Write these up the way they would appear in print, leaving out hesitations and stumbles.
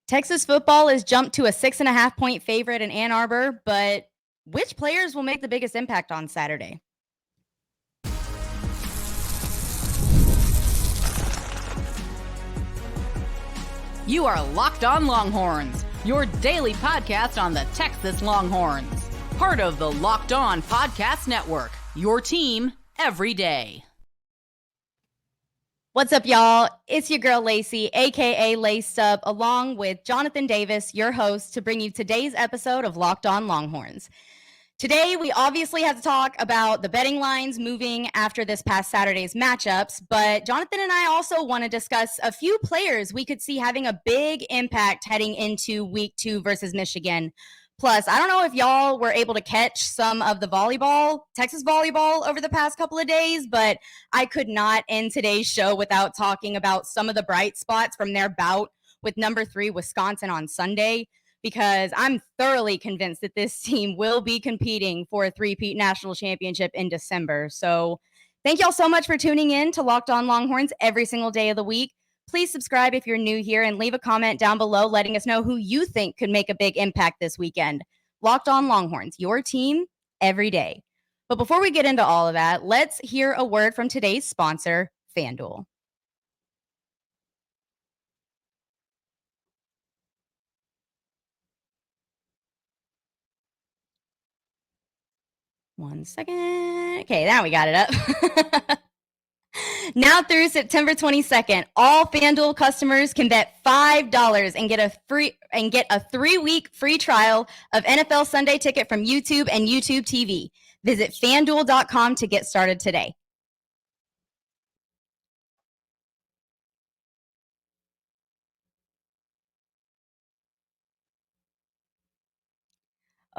Texas football is jumped to a 6.5-point favorite in Ann Arbor, but which players will make the biggest impact on Saturday? You are Locked On Longhorns, your daily podcast on the Texas Longhorns. Part of the Locked On Podcast Network, your team every day. What's up, y'all? It's your girl, Lacey, a.k.a. Laced Up, along with Jonathan Davis, your host, to bring you today's episode of Locked On Longhorns. Today, we obviously have to talk about the betting lines moving after this past Saturday's matchups, but Jonathan and I also want to discuss a few players we could see having a big impact heading into Week 2 versus Michigan. Plus, I don't know if y'all were able to catch some of the volleyball, Texas volleyball, over the past couple of days, but I could not end today's show without talking about some of the bright spots from their bout with number 3 Wisconsin on Sunday, because I'm thoroughly convinced that this team will be competing for a three-peat national championship in December. So thank y'all so much for tuning in to Locked On Longhorns every single day of the week. Please subscribe if you're new here and leave a comment down below letting us know who you think could make a big impact this weekend. Locked On Longhorns, your team every day. But before we get into all of that, let's hear a word from today's sponsor, FanDuel. One second. Okay, now we got it up. Now through September 22nd, all FanDuel customers can bet $5 and get a 3-week free trial of NFL Sunday Ticket from YouTube and YouTube TV. Visit FanDuel.com to get started today.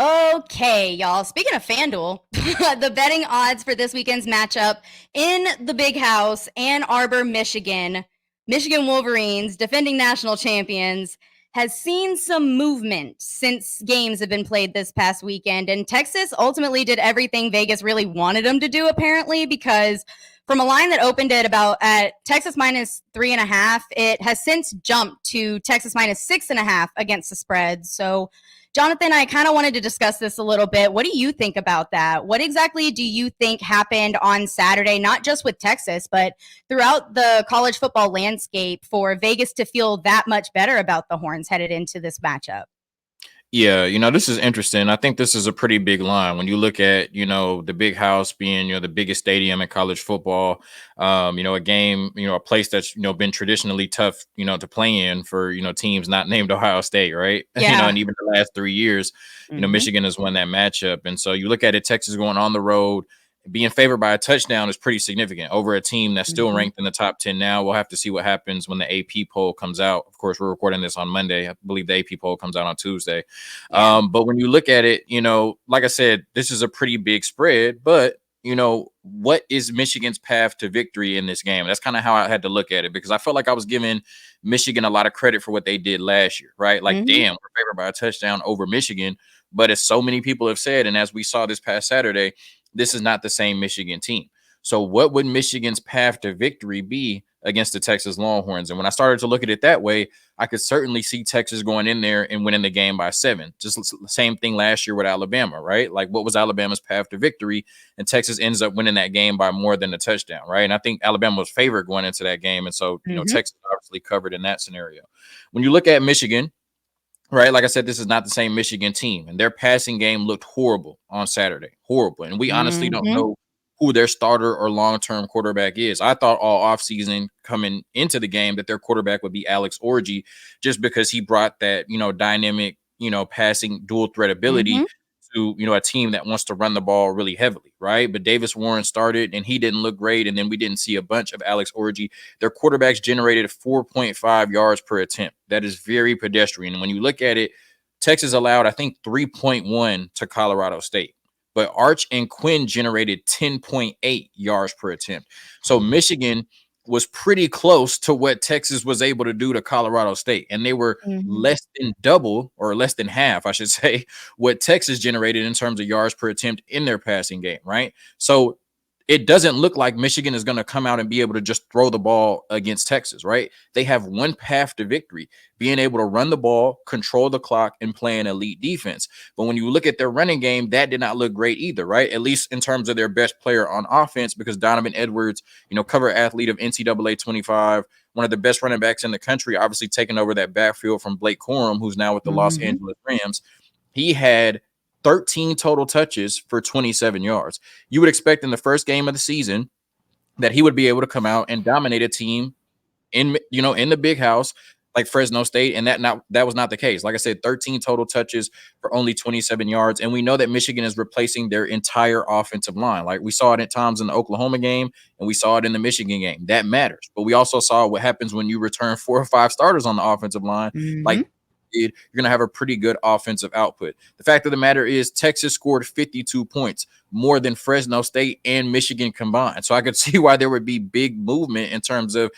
Okay, y'all. Speaking of FanDuel, the betting odds for this weekend's matchup in the Big House, Ann Arbor, Michigan, Michigan Wolverines, defending national champions, has seen some movement since games have been played this past weekend. And Texas ultimately did everything Vegas really wanted them to do, apparently, because from a line that opened at Texas minus 3.5, it has since jumped to Texas minus 6.5 against the spread. So Jonathan, I kind of wanted to discuss this a little bit. What do you think about that? What exactly do you think happened on Saturday, not just with Texas, but throughout the college football landscape for Vegas to feel that much better about the Horns headed into this matchup? Yeah, this is interesting. I think this is a pretty big line when you look at, the Big House being, the biggest stadium in college football, a game, a place that's, been traditionally tough, to play in for, teams not named Ohio State, right? Yeah. And even the last 3 years, Michigan has won that matchup. And so you look at it, Texas going on the road, being favored by a touchdown is pretty significant over a team that's still ranked in the top 10 now. We'll have to see what happens when the AP poll comes out. Of course, we're recording this on Monday. I believe the AP poll comes out on Tuesday. Yeah. But when you look at it, like I said, this is a pretty big spread, but what is Michigan's path to victory in this game? That's kind of how I had to look at it, because I felt like I was giving Michigan a lot of credit for what they did last year, right? Like, damn, we're favored by a touchdown over Michigan. But as so many people have said, and as we saw this past Saturday, this is not the same Michigan team. So what would Michigan's path to victory be against the Texas Longhorns? And when I started to look at it that way, I could certainly see Texas going in there and winning the game by 7. Just the same thing last year with Alabama, right? Like, what was Alabama's path to victory? And Texas ends up winning that game by more than a touchdown, right? And I think Alabama was favored going into that game. And so, Texas obviously covered in that scenario. When you look at Michigan, right, like I said, this is not the same Michigan team, and their passing game looked horrible on Saturday. Horrible. And we honestly don't know who their starter or long-term quarterback is. I thought all offseason coming into the game that their quarterback would be Alex Orji, just because he brought that, dynamic, passing dual threat ability to, a team that wants to run the ball really heavily, right? But Davis Warren started, and he didn't look great, and then we didn't see a bunch of Alex Orji. Their quarterbacks generated 4.5 yards per attempt. That is very pedestrian. And when you look at it, Texas allowed, I think, 3.1 to Colorado State. But Arch and Quinn generated 10.8 yards per attempt. So Michigan was pretty close to what Texas was able to do to Colorado State. And they were less than double, or less than half, I should say, what Texas generated in terms of yards per attempt in their passing game, right? So it doesn't look like Michigan is going to come out and be able to just throw the ball against Texas, right? They have one path to victory, being able to run the ball, control the clock, and play an elite defense. But when you look at their running game, that did not look great either, right? At least in terms of their best player on offense, because Donovan Edwards, cover athlete of NCAA 25, one of the best running backs in the country, obviously taking over that backfield from Blake Corum, who's now with the Los Angeles Rams. He had 13 total touches for 27 yards. You would expect in the first game of the season that he would be able to come out and dominate a team in the big house like Fresno State, and that was not the case. Like I said, 13 total touches for only 27 yards, and we know that Michigan is replacing their entire offensive line. Like we saw it at times in the Oklahoma game, and we saw it in the Michigan game. That matters. But we also saw what happens when you return 4 or 5 starters on the offensive line, like you're going to have a pretty good offensive output. The fact of the matter is Texas scored 52 points, more than Fresno State and Michigan combined. So I could see why there would be big movement in terms of,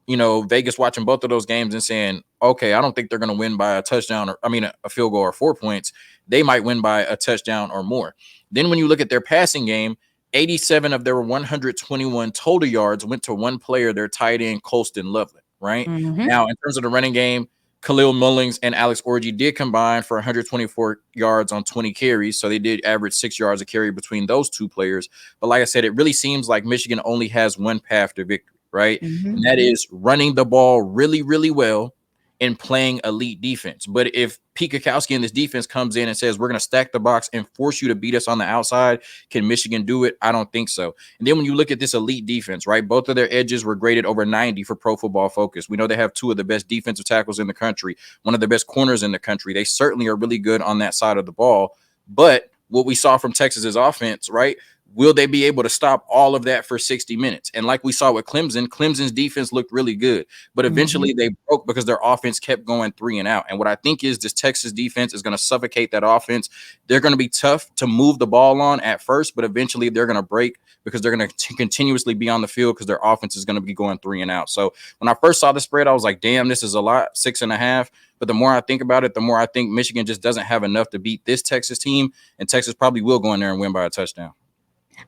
Vegas watching both of those games and saying, okay, I don't think they're going to win by a touchdown a field goal or 4 points. They might win by a touchdown or more. Then when you look at their passing game, 87 of their 121 total yards went to one player, their tight end, Colston Loveland, right? Now, in terms of the running game, Khalil Mullings and Alex Orji did combine for 124 yards on 20 carries. So they did average 6 yards a carry between those two players. But like I said, it really seems like Michigan only has one path to victory, right? And that is running the ball really, really well and playing elite defense. But if Pete Kwiatkowski and this defense comes in and says, we're going to stack the box and force you to beat us on the outside, can Michigan do it? I don't think so. And then when you look at this elite defense, right, both of their edges were graded over 90 for Pro Football Focus. We know they have 2 of the best defensive tackles in the country, one of the best corners in the country. They certainly are really good on that side of the ball. But what we saw from Texas's offense, right, will they be able to stop all of that for 60 minutes? And like we saw with Clemson, Clemson's defense looked really good, but eventually they broke because their offense kept going 3 and out. And what I think is this Texas defense is going to suffocate that offense. They're going to be tough to move the ball on at first, but eventually they're going to break because they're going to continuously be on the field because their offense is going to be going 3 and out. So when I first saw the spread, I was like, damn, this is a lot, 6.5. But the more I think about it, the more I think Michigan just doesn't have enough to beat this Texas team, and Texas probably will go in there and win by a touchdown.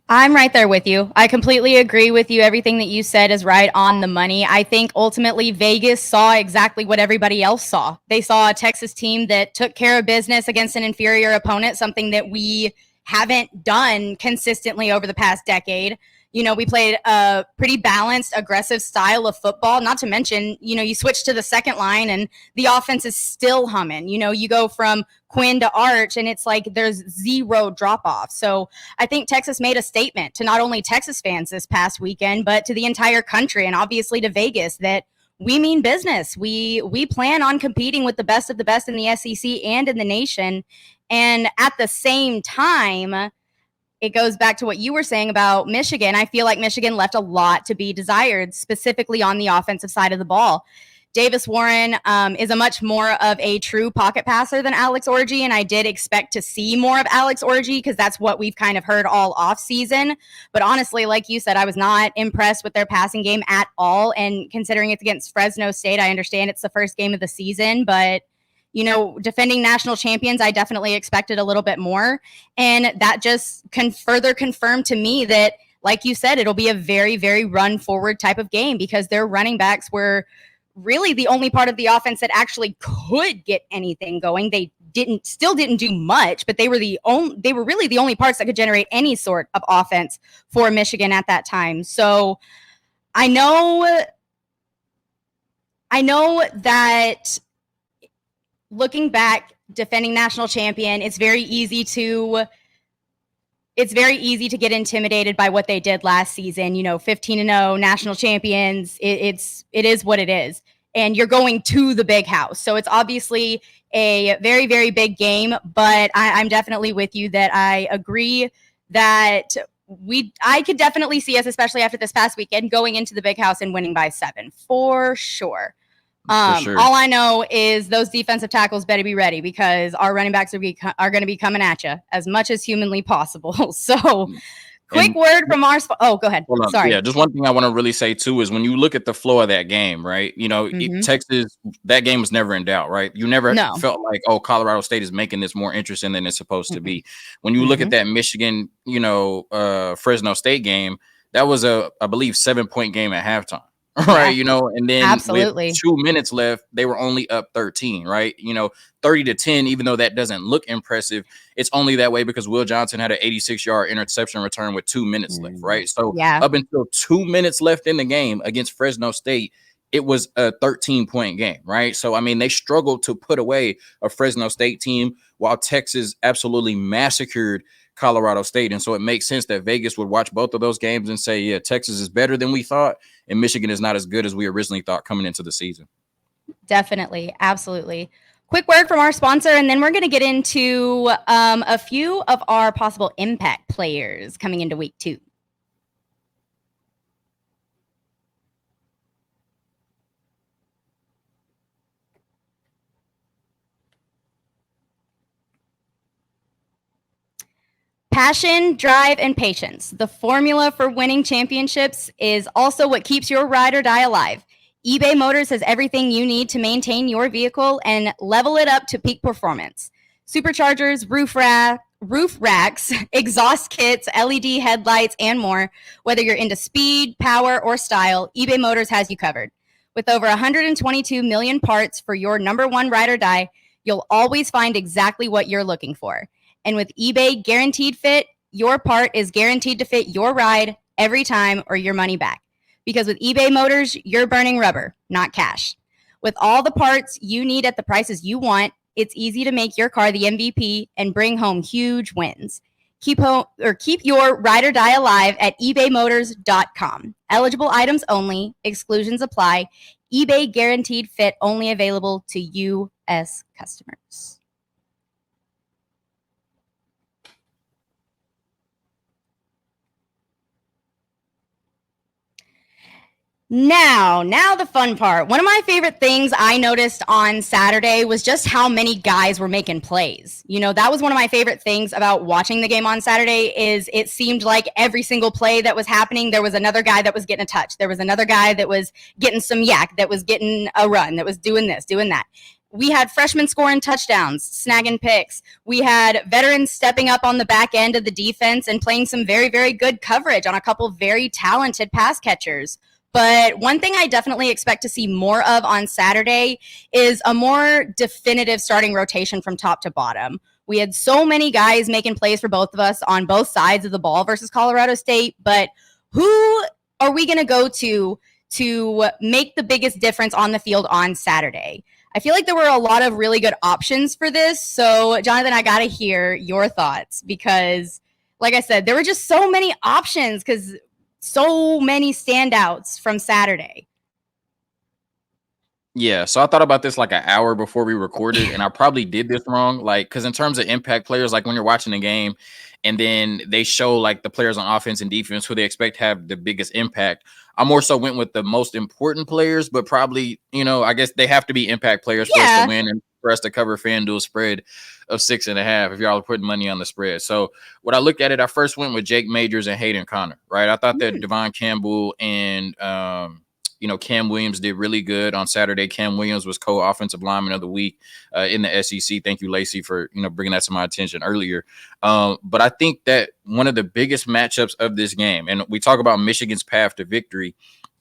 I'm right there with you. I completely agree with you. Everything that you said is right on the money. I think ultimately Vegas saw exactly what everybody else saw. They saw a Texas team that took care of business against an inferior opponent, something that we haven't done consistently over the past decade. We played a pretty balanced, aggressive style of football, not to mention, you switch to the second line and the offense is still humming. You go from Quinn to Arch and it's like there's zero drop off. So I think Texas made a statement to not only Texas fans this past weekend, but to the entire country and obviously to Vegas that we mean business. We plan on competing with the best of the best in the SEC and in the nation. And at the same time, it goes back to what you were saying about Michigan. I feel like Michigan left a lot to be desired, specifically on the offensive side of the ball. Davis Warren is a much more of a true pocket passer than Alex Orji, and I did expect to see more of Alex Orji because that's what we've kind of heard all off season. But honestly, like you said, I was not impressed with their passing game at all. And considering it's against Fresno State, I understand it's the first game of the season, but defending national champions, I definitely expected a little bit more. And that just further confirmed to me that, like you said, it'll be a very, very run forward type of game because their running backs were really the only part of the offense that actually could get anything going. They still didn't do much, but they were really the only parts that could generate any sort of offense for Michigan at that time. So I know that looking back, defending national champion, it's very easy to get intimidated by what they did last season. 15-0 national champions. It is what it is. And you're going to the big house. So it's obviously a very, very big game, but I'm definitely with you that I agree that I could definitely see us, especially after this past weekend, going into the big house and winning by 7 for sure. All I know is those defensive tackles better be ready because our running backs are going to be coming at you as much as humanly possible. So quick word from our go ahead. Sorry. Yeah, just one thing I want to really say too is when you look at the flow of that game, right? Texas, that game was never in doubt, right? You never felt like, oh, Colorado State is making this more interesting than it's supposed to be. When you look at that Michigan, Fresno State game, that was I believe 7-point game at halftime. Right, and then absolutely. with 2 minutes left, they were only up 13, right? 30-10, even though that doesn't look impressive, it's only that way because Will Johnson had an 86-yard interception return with 2 minutes left, right? So up until 2 minutes left in the game against Fresno State, it was a 13-point game, right? So, I mean, they struggled to put away a Fresno State team while Texas absolutely massacred Colorado State. And so it makes sense that Vegas would watch both of those games and say, yeah, Texas is better than we thought, and Michigan is not as good as we originally thought coming into the season. Definitely. Absolutely. Quick word from our sponsor, and then we're going to get into a few of our possible impact players coming into week 2. Passion, drive, and patience. The formula for winning championships is also what keeps your ride or die alive. eBay Motors has everything you need to maintain your vehicle and level it up to peak performance. Superchargers, roof racks, exhaust kits, LED headlights, and more. Whether you're into speed, power, or style, eBay Motors has you covered. With over 122 million parts for your number one ride or die, you'll always find exactly what you're looking for. And with eBay Guaranteed Fit, your part is guaranteed to fit your ride every time or your money back. Because with eBay Motors, you're burning rubber, not cash. With all the parts you need at the prices you want, it's easy to make your car the MVP and bring home huge wins. Keep your ride or die alive at ebaymotors.com. Eligible items only. Exclusions apply. eBay Guaranteed Fit only available to U.S. customers. Now the fun part. One of my favorite things I noticed on Saturday was just how many guys were making plays. That was one of my favorite things about watching the game on Saturday is it seemed like every single play that was happening, there was another guy that was getting a touch. There was another guy that was getting some yak, that was getting a run, that was doing this, doing that. We had freshmen scoring touchdowns, snagging picks. We had veterans stepping up on the back end of the defense and playing some very, very good coverage on a couple very talented pass catchers. But one thing I definitely expect to see more of on Saturday is a more definitive starting rotation from top to bottom. We had so many guys making plays for both of us on both sides of the ball versus Colorado State, but who are we going to go to make the biggest difference on the field on Saturday? I feel like there were a lot of really good options for this. So, Jonathan, I got to hear your thoughts because, like I said, there were just so many options because so many standouts from Saturday. Yeah, so I thought about this like an hour before we recorded, and I probably did this wrong. Like, because in terms of impact players, like when you're watching a game and then they show like the players on offense and defense who they expect to have the biggest impact, I more so went with the most important players, but probably, I guess they have to be impact players for us to win and for us to cover FanDuel spread of 6.5 if y'all are putting money on the spread. So when I looked at it, I first went with Jake Majors and Hayden Connor, right? I thought that Devon Campbell and Cam Williams did really good on Saturday. Cam Williams was co-offensive lineman of the week in the SEC. Thank you, Lacey, for bringing that to my attention earlier. But I think that one of the biggest matchups of this game, and we talk about Michigan's path to victory,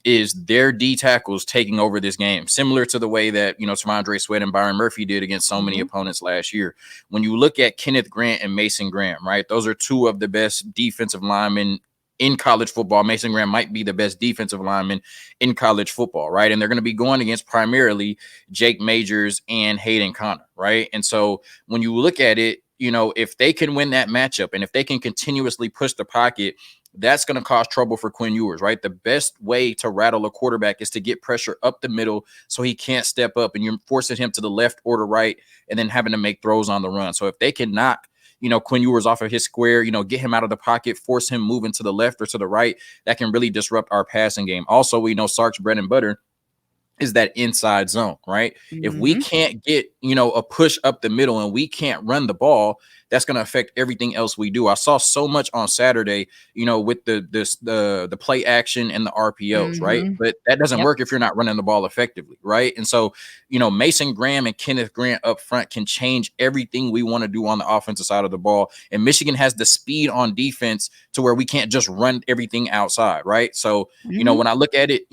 is their D tackles taking over this game, similar to the way that, T'Vondre Sweat and Byron Murphy did against so many opponents last year. When you look at Kenneth Grant and Mason Graham, right, those are two of the best defensive linemen in college football. Mason Graham might be the best defensive lineman in college football, right? And they're going to be going against primarily Jake Majors and Hayden Connor, right? And so when you look at it, if they can win that matchup and if they can continuously push the pocket, that's going to cause trouble for Quinn Ewers, right? The best way to rattle a quarterback is to get pressure up the middle so he can't step up and you're forcing him to the left or the right and then having to make throws on the run. So if they can knock Quinn Ewers off of his square, get him out of the pocket, force him moving to the left or to the right, that can really disrupt our passing game. Also, we know Sark's bread and butter is that inside zone, right? If we can't get, a push up the middle and we can't run the ball, that's going to affect everything else we do. I saw so much on Saturday, with the play action and the RPOs, right? But that doesn't work if you're not running the ball effectively, right? And so, Mason Graham and Kenneth Grant up front can change everything we want to do on the offensive side of the ball. And Michigan has the speed on defense to where we can't just run everything outside, right? So, when I look at it,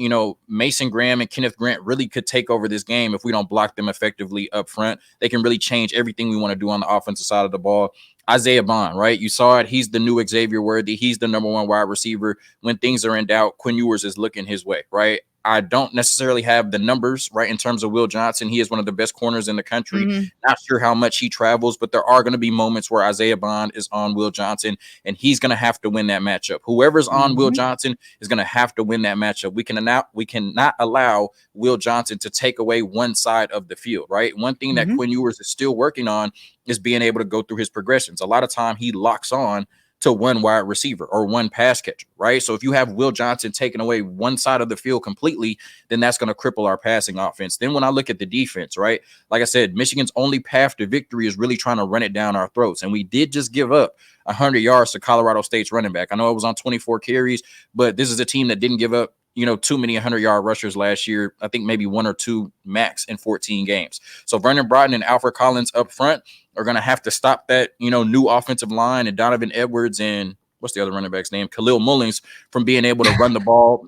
Mason Graham and Kenneth Grant really could take over this game if we don't block them effectively up front. They can really change everything we want to do on the offensive side of the ball. Isaiah Bond, right? You saw it. He's the new Xavier Worthy. He's the number one wide receiver. When things are in doubt, Quinn Ewers is looking his way, right? I don't necessarily have the numbers, right, in terms of Will Johnson. He is one of the best corners in the country. Not sure how much he travels, but there are going to be moments where Isaiah Bond is on Will Johnson, and he's going to have to win that matchup. Whoever's on Will Johnson is going to have to win that matchup. We cannot allow Will Johnson to take away one side of the field, right? One thing that Quinn Ewers is still working on is being able to go through his progressions. A lot of time he locks on to one wide receiver or one pass catcher, right? So if you have Will Johnson taking away one side of the field completely, then that's going to cripple our passing offense. Then when I look at the defense, right, like I said, Michigan's only path to victory is really trying to run it down our throats. And we did just give up 100 yards to Colorado State's running back. I know it was on 24 carries, but this is a team that didn't give up too many 100-yard rushers last year. I think maybe one or two max in 14 games. So Vernon Broughton and Alfred Collins up front are going to have to stop that, new offensive line and Donovan Edwards and what's the other running back's name? Khalil Mullings from being able to run the ball,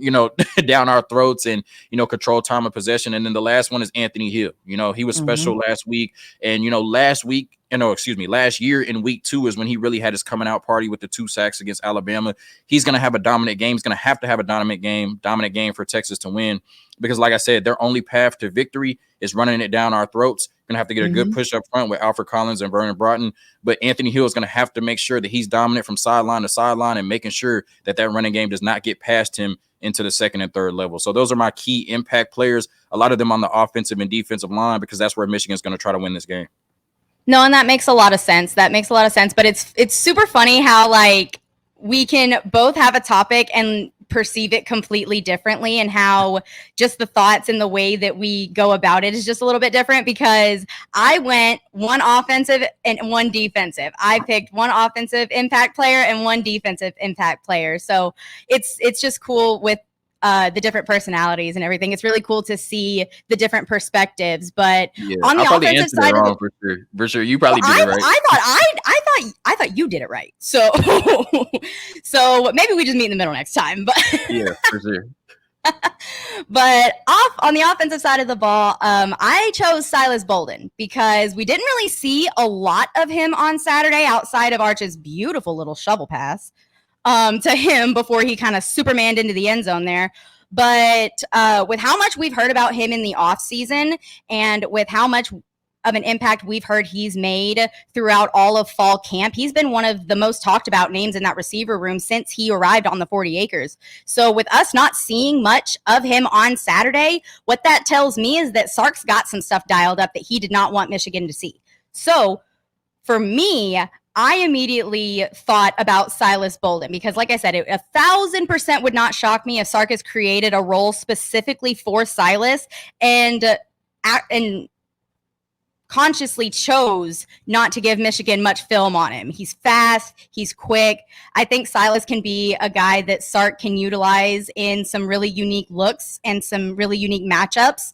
down our throats and, control time of possession. And then the last one is Anthony Hill. He was special last week. And, last year in week 2 is when he really had his coming out party with the 2 sacks against Alabama. He's going to have a dominant game. He's going to have a dominant game for Texas to win. Because like I said, their only path to victory is running it down our throats. Going to have to get a good push up front with Alfred Collins and Vernon Broughton. But Anthony Hill is going to have to make sure that he's dominant from sideline to sideline and making sure that running game does not get past him into the second and third level. So those are my key impact players, a lot of them on the offensive and defensive line, because that's where Michigan is going to try to win this game. No, and that makes a lot of sense. But it's super funny how we can both have a topic and perceive it completely differently, and how just the thoughts and the way that we go about it is just a little bit different, because I went one offensive and one defensive. I picked one offensive impact player and one defensive impact player. So it's just cool with the different personalities and everything. It's really cool to see the different perspectives. But on the offensive side, for sure, you probably did it right. I thought you did it right. So maybe we just meet in the middle next time. But yeah, for sure. But on the offensive side of the ball, I chose Silas Bolden because we didn't really see a lot of him on Saturday outside of Arch's beautiful little shovel pass to him before he kind of supermaned into the end zone there. But with how much we've heard about him in the offseason and with how much of an impact we've heard he's made throughout all of fall camp, he's been one of the most talked about names in that receiver room since he arrived on the 40 acres. So with us not seeing much of him on Saturday, what that tells me is that Sark's got some stuff dialed up that he did not want Michigan to see. So for me, I immediately thought about Silas Bolden because, like I said, 1,000% would not shock me if Sark has created a role specifically for Silas and consciously chose not to give Michigan much film on him. He's fast. He's quick. I think Silas can be a guy that Sark can utilize in some really unique looks and some really unique matchups.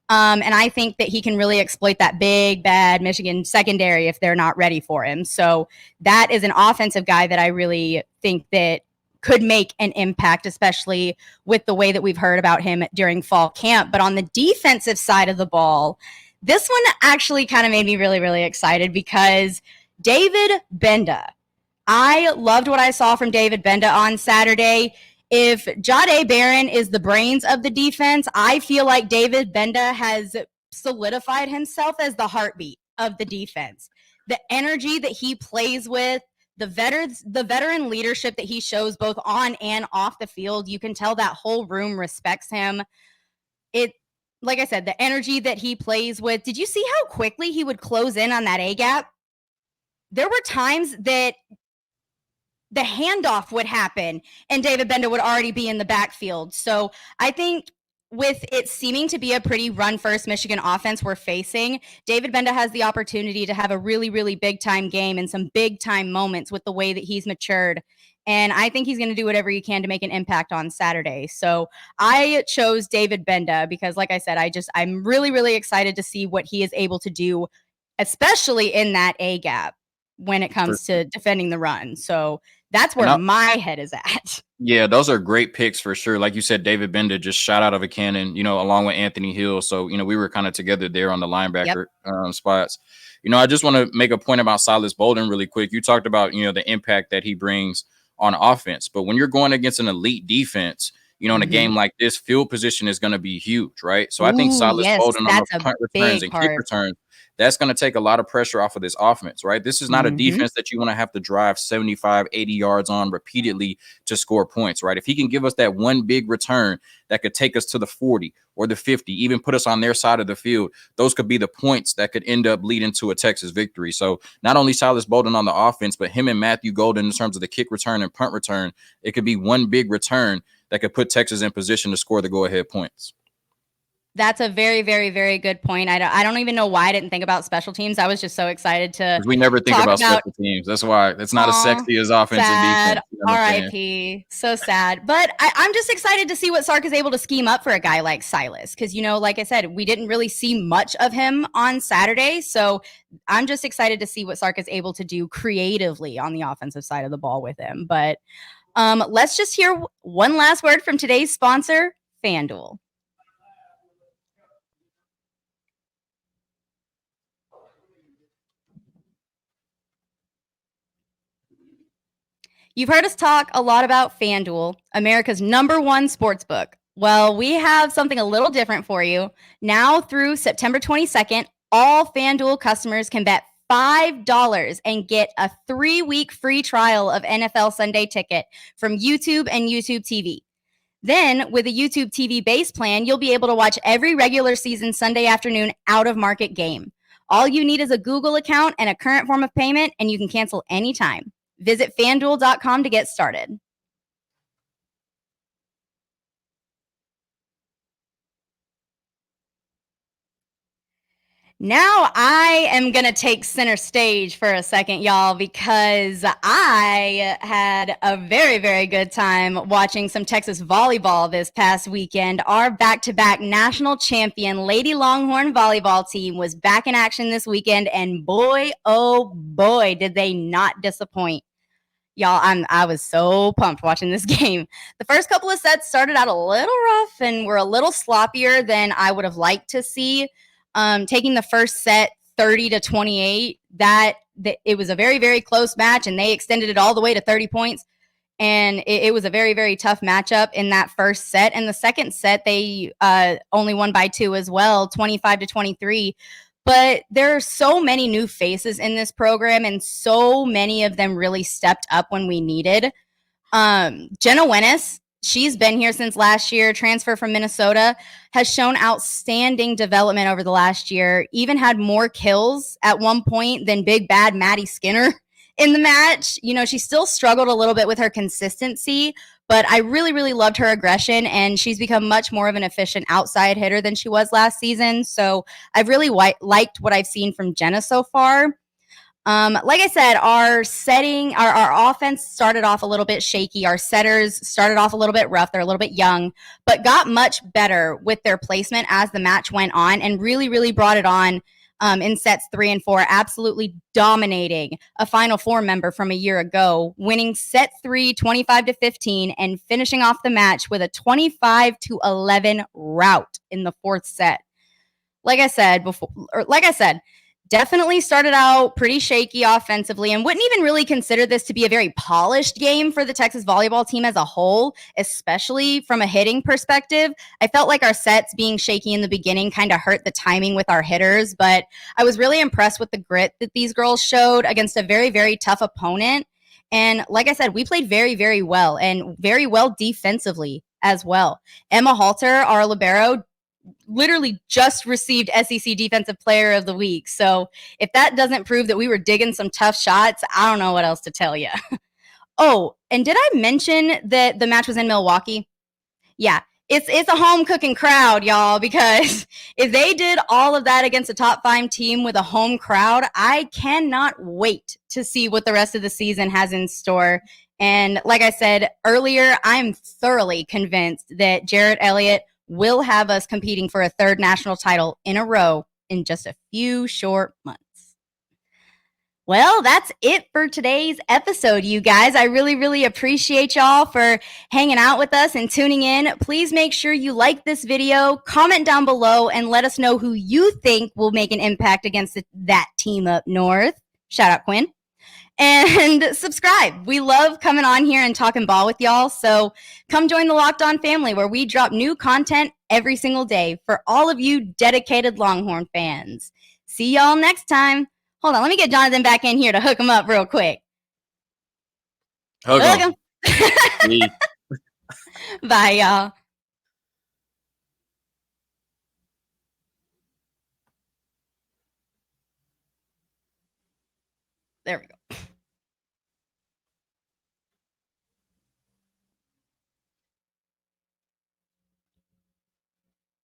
And I think that he can really exploit that big, bad Michigan secondary if they're not ready for him. So that is an offensive guy that I really think that could make an impact, especially with the way that we've heard about him during fall camp. But on the defensive side of the ball, this one actually kind of made me really, really excited because David Benda. I loved what I saw from David Benda on Saturday. If Jahdae Barron is the brains of the defense, I feel like David Benda has solidified himself as the heartbeat of the defense. The energy that he plays with, the veteran leadership that he shows both on and off the field, you can tell that whole room respects him. Like I said, the energy that he plays with. Did you see how quickly he would close in on that A-gap? There were times that the handoff would happen and David Benda would already be in the backfield. So I think with it seeming to be a pretty run-first Michigan offense we're facing, David Benda has the opportunity to have a really, really big-time game and some big-time moments with the way that he's matured. And I think he's going to do whatever he can to make an impact on Saturday. So I chose David Benda because, like I said, I'm really, really excited to see what he is able to do, especially in that A gap when it comes to defending the run. So that's where my head is at. Yeah, those are great picks for sure. Like you said, David Benda just shot out of a cannon, along with Anthony Hill. So, we were kind of together there on the linebacker spots. I just want to make a point about Silas Bolden really quick. You talked about, the impact that he brings on offense. But when you're going against an elite defense, in a game like this, field position is going to be huge, right? So I think Silas Bolden on the punt returns and kick returns, that's going to take a lot of pressure off of this offense, right? This is not a defense that you want to have to drive 75, 80 yards on repeatedly to score points, right? If he can give us that one big return that could take us to the 40 or the 50, even put us on their side of the field, those could be the points that could end up leading to a Texas victory. So not only Silas Bolden on the offense, but him and Matthew Golden in terms of the kick return and punt return, it could be one big return that could put Texas in position to score the go-ahead points. That's a very, very, very good point. I don't even know why I didn't think about special teams. I was just so excited to. We never think about special teams. That's why it's not as sexy as offense and defense. R.I.P. So sad. But I'm just excited to see what Sark is able to scheme up for a guy like Silas. Because, like I said, we didn't really see much of him on Saturday. So I'm just excited to see what Sark is able to do creatively on the offensive side of the ball with him. But let's just hear one last word from today's sponsor, FanDuel. You've heard us talk a lot about FanDuel, America's #1 sportsbook. Well, we have something a little different for you. Now through September 22nd, all FanDuel customers can bet $5 and get a 3-week free trial of NFL Sunday Ticket from YouTube and YouTube TV. Then, with a YouTube TV base plan, you'll be able to watch every regular season Sunday afternoon out-of-market game. All you need is a Google account and a current form of payment, and you can cancel anytime. Visit FanDuel.com to get started. Now I am going to take center stage for a second, y'all, because I had a very, very good time watching some Texas volleyball this past weekend. Our back-to-back national champion Lady Longhorn volleyball team was back in action this weekend, and boy, oh boy, did they not disappoint. Y'all, I was so pumped watching this game. The first couple of sets started out a little rough and were a little sloppier than I would have liked to see. Taking the first set 30-28, that it was a very, very close match, and they extended it all the way to 30 points. And it was a very, very tough matchup in that first set. And the second set, they only won by 2 as well, 25-23. But there are so many new faces in this program, and so many of them really stepped up when we needed. Jenna Wennis, she's been here since last year, transfer from Minnesota, has shown outstanding development over the last year, even had more kills at one point than big bad Maddie Skinner in the match. She still struggled a little bit with her consistency, but I really, really loved her aggression, and she's become much more of an efficient outside hitter than she was last season. So I've really liked what I've seen from Jenna so far. Like I said, our offense started off a little bit shaky. Our setters started off a little bit rough. They're a little bit young, but got much better with their placement as the match went on, and really, really brought it on in sets 3 and 4, absolutely dominating a Final Four member from a year ago, winning set 3, 25-15, and finishing off the match with a 25-11 rout in the 4th set. Like I said, definitely started out pretty shaky offensively, and wouldn't even really consider this to be a very polished game for the Texas volleyball team as a whole, especially from a hitting perspective. I felt like our sets being shaky in the beginning kind of hurt the timing with our hitters, but I was really impressed with the grit that these girls showed against a very, very tough opponent. And like I said, we played very, very well, and very well defensively as well. Emma Halter, our libero, literally just received SEC Defensive Player of the Week. So if that doesn't prove that we were digging some tough shots, I don't know what else to tell you. Oh, and did I mention that the match was in Milwaukee? Yeah, It's a home cooking crowd, y'all, because if they did all of that against a top 5 team with a home crowd, I cannot wait to see what the rest of the season has in store. And like I said earlier, I'm thoroughly convinced that Jarrett Elliott will have us competing for a 3rd national title in a row in just a few short months. Well, that's it for today's episode, you guys. I really, really appreciate y'all for hanging out with us and tuning in. Please make sure you like this video, comment down below, and let us know who you think will make an impact against that team up north. Shout out, Quinn. And subscribe. We love coming on here and talking ball with y'all. So come join the Locked On family where we drop new content every single day for all of you dedicated Longhorn fans. See y'all next time. Hold on, let me get Jonathan back in here to hook him up real quick. Hook him. Bye, y'all. There we go.